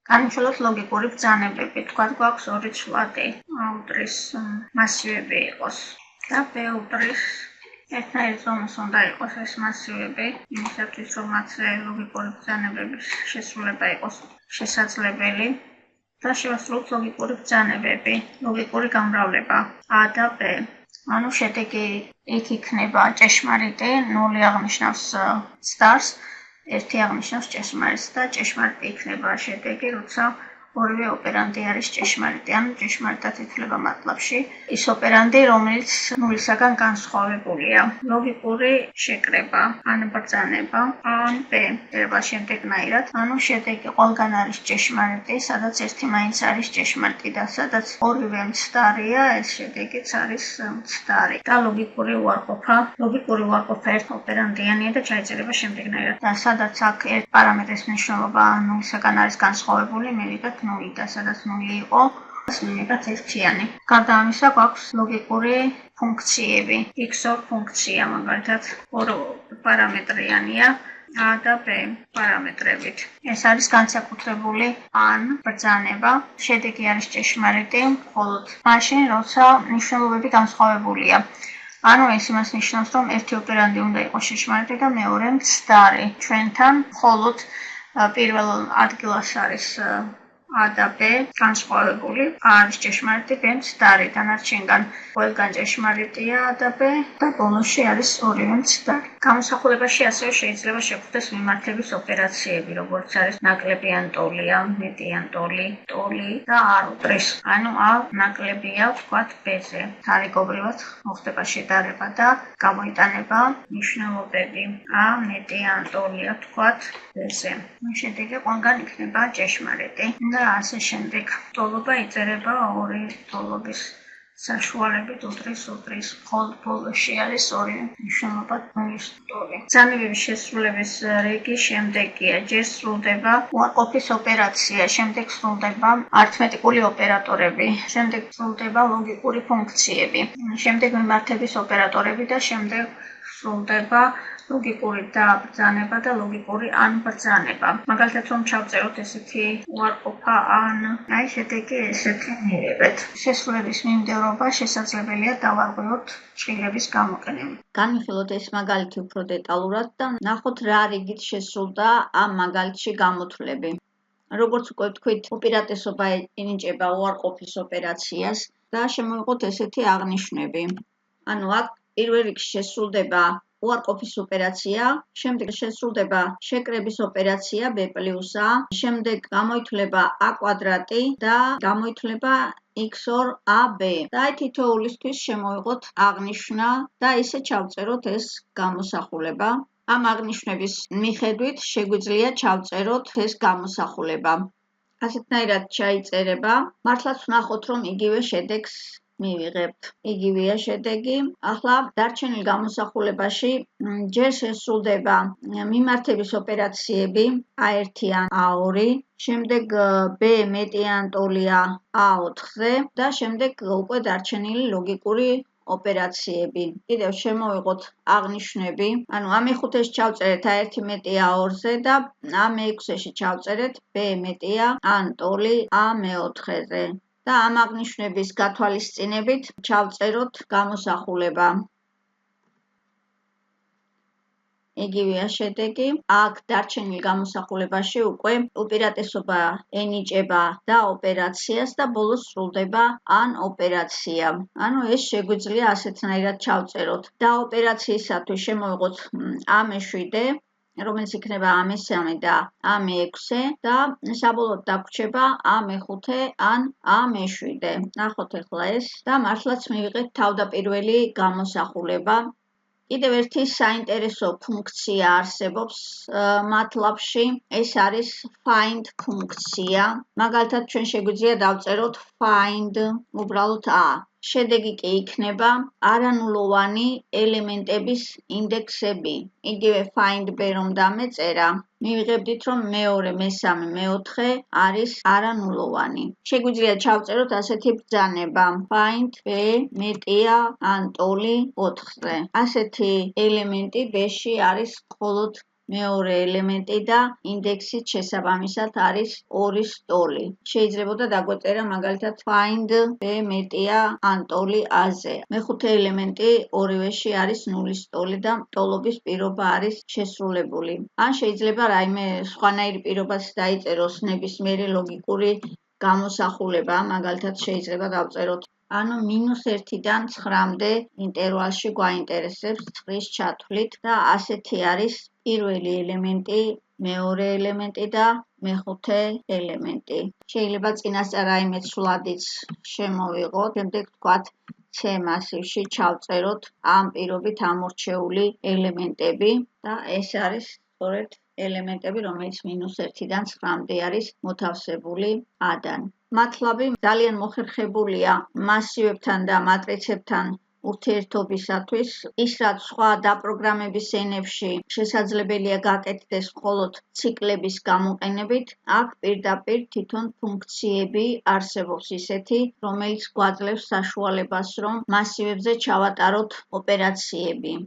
განვიხილოთ ლოგიკური ბრძანებები. თქვათ გვაქვს ორი ცვლადი. A-უდრის მასივები იყოს და B-უდრის ერთნაირი ზომის უნდა იყოს ეს მასივები, იმისათვის რომ მათზე ლოგიკური ბრძანებების შესრულება იყოს შესაძლებელი და შევასრულოთ ლოგიკური ბრძანებები, ლოგიკური გამრავლება A და B. ანუ შედეგი იქ იქნება ჭეშმარიტი, 0 აღნიშნავს ცდარს, 1 აღნიშნავს ჭეშმარიტს და ჭეშმარიტი იქნება შედეგი, როცა ორივე ოპერანდი არის ჭეშმარიტი, ანუ ჭეშმარიტად ითვლება მატლაბში ის ოპერანდი, რომელიც ნულისაგან განსხვავებულია. ლოგიკური შეკრება, ან ბრძანება, ან B წერება შემდეგნაირად, ანუ შედეგი ყველგან არის ჭეშმარიტი, სადაც ერთი მაინც არის ჭეშმარიტი და სადაც ორივე მცდარია, ეს შედეგიც არის მცდარი. და ლოგიკური უარყოფა ერთ ოპერანდიანია და ჩაიწერება შემდეგნაირად. და სადაც აქ ერთ პარამეტრის მნიშვნელობა ნულისაგან არის განსხვავებული, მივიღებთ 0 და სადაც 0 იყო, მივიღებთ 1-იანი. გარდა ამისა, გვაქვს ლოგიკური ფუნქციები. XOR ფუნქცია, მაგალითად, ორი პარამეტრიანია A და B პარამეტრებით. ეს არის განსაკუთრებული ან ბრძანება. შედეგი არის ჭეშმარიტი, მხოლოდ მაშინ, როცა მნიშვნელობები განსხვავებულია. ანუ ეს იმას ნიშნავს, რომ ერთი ოპერანდი უნდა იყოს ჭეშმარიტი და მეორე მცდარი. ჩვენთან მხოლოდ პირველ ადგილას არის A და B განსხვავებული, A არის ჭეშმარიტი, B მცდარი, დანარჩენგან ყველგან ჭეშმარიტია A და B და ბოლოში არის ორივე მცდარი. გამოსახულებაში ასევე შეიძლება შეგვხვდეს მიმართების ოპერაციები, როგორც არის ნაკლებიან ტოლია, მეტიან ტოლი, ტოლი და A-უდრის. ანუ A ნაკლებია, ვთქვათ B-ზე. თარიღობრივად მოხდება შედარება და გამოიტანება მნიშვნელობები. A მეტიან ტოლია, ვთქვათ B-ზე. შედეგი ყველგან იქნება ჭეშმარიტი. და ასე შემდეგ. ტოლობა იწერება ორი ტოლობის საშუალებით უდრის. მხოლოდ ბოლოში არის ორი მნიშვნელობა ნულის ტოლი. ბრძანებების შესრულების რიგი შემდეგია. ჯერ სრულდება უარყოფის ოპერაცია, შემდეგ სრულდება არითმეტიკული ოპერატორები, შემდეგ სრულდება ლოგიკური ფუნქციები, შემდეგ მიმართების ოპერატორები და შემდეგ სრულდება ლოგიკური დაბრძანება და ლოგიკური ანბრძანება. მაგალითად, რომ ჩავწეროთ ესეთი უარყოფა ან, შედეგი ესეთი მივიღებთ. შესრულების მიმდევრობა შესაძლებელია დავარღვევოთ ჭრილების გამოყენებით. განვიხილოთ ეს მაგალითი უფრო დეტალურად და ნახოთ რა რიგით შესრულდა ამ მაგალითში გამოთვლები. როგორც უკვე ვთქვით, უპირატესობა ენიჭება უარყოფის ოპერაციას და შემოვიღოთ ესეთი აღნიშვნები. ანუ აქ პირველ რიგში შესრულდება უარყოფის ოპერაცია, შემდეგ შესრულდება შეკრების ოპერაცია B+A, შემდეგ გამოითვლება A კვადრატი და გამოითვლება XOR AB. და აი თითოეულისთვის შემოვიღოთ აღნიშვნა და ისე ჩავწეროთ ეს გამოსახულება. ამ აღნიშვნების მიხედვით შეგვიძლია ჩავწეროთ ეს გამოსახულება. ასეთნაირად ჩაიწერება, მართლაც ვნახოთ, რომ იგივე შედეგს მივიღებთ. იგივეა შედეგი. ახლა დარჩენილ გამოსახულებაში ჯერ შესრულდება მიმართების ოპერაციები A1 ან A2, შემდეგ B მეტიან ტოლია A4-ზე და შემდეგ უკვე დარჩენილი ლოგიკური ოპერაციები. კიდევ შემოვიღოთ აღნიშვნები, ანუ AM5-ში ჩავწერეთ A1 მეტია A2-ზე და AM6-ში ჩავწერეთ B მეტია ან ტოლი A4-ზე. და ამ აღნიშვნების გათვალისწინებით ჩავწეროთ გამოსახულება. იგივეა შედეგი. აქ დარჩენილ გამოსახულებაში უკვე უპირატესობა ენიჭება და ოპერაციას და ბოლოს სრულდება ან ოპერაცია. ანუ ეს შეგვიძლია ასეთნაირად ჩავწეროთ. და ოპერაციისათვის შემოვიღოთ AM7, რომელიც იქნება AM3 და AM6 და საბოლოოდ დაგვრჩება AM5 ან AM7. ნახოთ ახლა ეს და მართლაც მივიღეთ თავდაპირველი გამოსახულება. კიდევ ერთი საინტერესო ფუნქცია არსებობს MATLAB-ში, ეს არის find ფუნქცია. მაგალითად, ჩვენ შეგვიძლია დავწეროთ find უბრალოდ A. შედეგი კი იქნება არანულოვანი ელემენტების ინდექსები. იგივე find B რომ დამეწერა, მივიღებდით, რომ მეორე, მესამე, მეოთხე არის არანულოვანი. შეგვიძლია ჩავწეროთ ასეთი ბრძანება find B მეტია ან ტოლი 4-ზე. ასეთი ელემენტი B-ში არის მხოლოდ მეორე ელემენტი და ინდექსით შესაბამისად არის 2 სტოლი. შეიძლებოდა დაგვეწერა მაგალითად find b მეტია ან ტოლი a-ზე. მეხუთე ელემენტი ორივეში არის 0 სტოლი და ტოლობის პირობა არის შესრულებული. ან შეიძლება რაიმე სხვანაირი პირობაც დაიწეროს ნებისმიერი ლოგიკური გამოსახულება, მაგალითად შეიძლება დავწეროთ -1-დან 9-მდე ინტერვალში გვაინტერესებს ცხრის ჩათვლით და ასეთი არის პირველი ელემენტი, მეორე ელემენტი და მეხუთე ელემენტი. შეიძლება წინასწარ რაიმე ცვლადიც შემოვიღოთ, შემდეგ ვთქვათ C მასივში ჩავწეროთ ამ პირობით ამორჩეული ელემენტები და ეს არის სწორედ ელემენტები, რომელიც -1-დან 9-მდე არის მოთავსებული A-დან. MATLAB-ი ძალიან მოხერხებულია მასივებთან და მატრიცებთან ურთიერთობისათვის, ის რაც სხვა დაპროგრამების ენებში შესაძლებელია გაკეთდეს მხოლოდ ციკლების გამოყენებით, აქ პირდაპირ თვითონ ფუნქციები არსებობს ისეთი, რომელიც გვაძლევს საშუალებას, რომ მასივებზე ჩავატაროთ ოპერაციები.